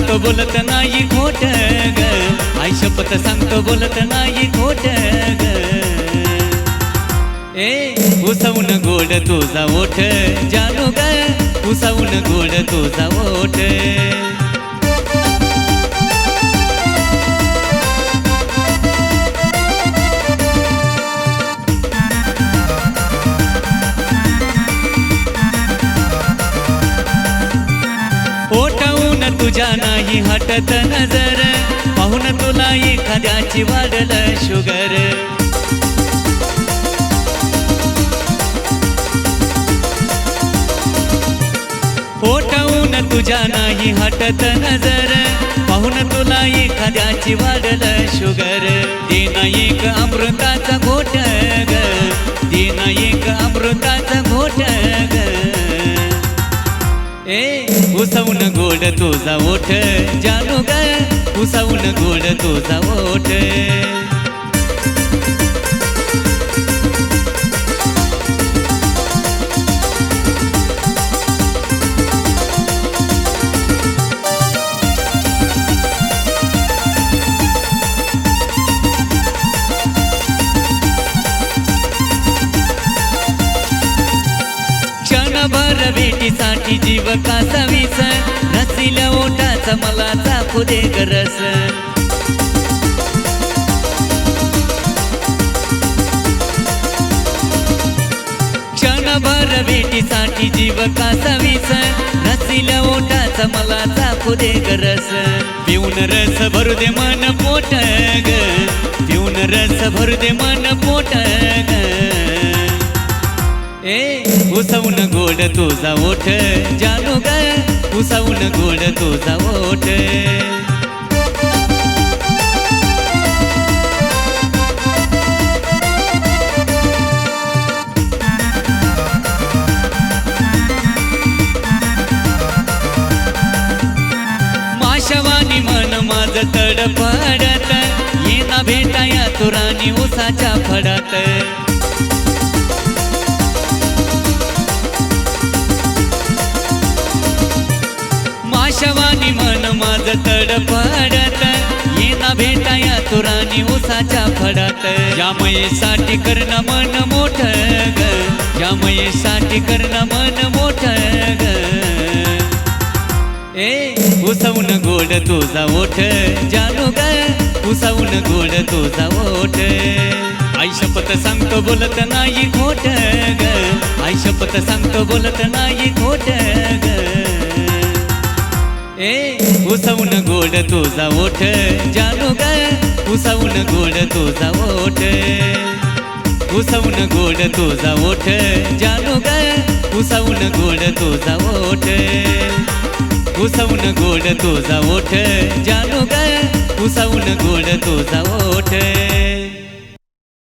सांगतो बोलत नाही खोट ग, आई शपथ सांगतो बोलत नाही खोट ग. उसावून गोड तुझा ओठ जानू ग, उसावून गोड तुझा ओठ. ओठावून तुझ्या नाही हटत नजर, पाहून तुला एखाद्याची वाढल शुगर. ओठावून तुझ्या नाही हटत नजर, पाहून तुला एखाद्याची वाढल शुगर. देना एक अमृताचा घोट ग, देना एक अमृताचा घोट ग. उसावून गोड तुझा ओठ जानू ग, उसावून गोड तुझा ओठ. क्षणभर भेटीसाठी जीव कासावीस, रसिल्या ओठाचा मला चाखू दे गरस. क्षणभर भेटीसाठी जीव कासावीस, रसिल्या ओठाचा मला चाखू दे गरस. पिऊन रस भरू दे मन पोट ग, पिऊन रस भरू दे मन पोट ग. उसावून गोड तुझा ओठ जानू ग, उसावून गोड तुझा ओठ. माशवानी मन माझ तडफडत, येना भेटाया तुरानी उसाच्या फडात. माशवानी मन माझ तडफडत, येना भेटाया तुरानी उसाच्या फडात. यामयेसाठी करणं मन मोठ ग, यामयेसाठी करणं मन मोठ ग. उसावून गोड तुझा ओठ जानू ग, उसावून गोड तुझा ओठ. आई शपथ सांगतो बोलत नाही खोट ग, आई शपथ सांगतो बोलत नाही खोट ग. उसावून गोड तुझा ओठ जानू ग, उसावून गोड तुझा ओठ. उसावून गोड तुझा ओठ जानू ग, उसावून गोड तुझा ओठ. उसावून गोड तुझा ओठ जानू ग, उसावून गोड तुझा ओठ.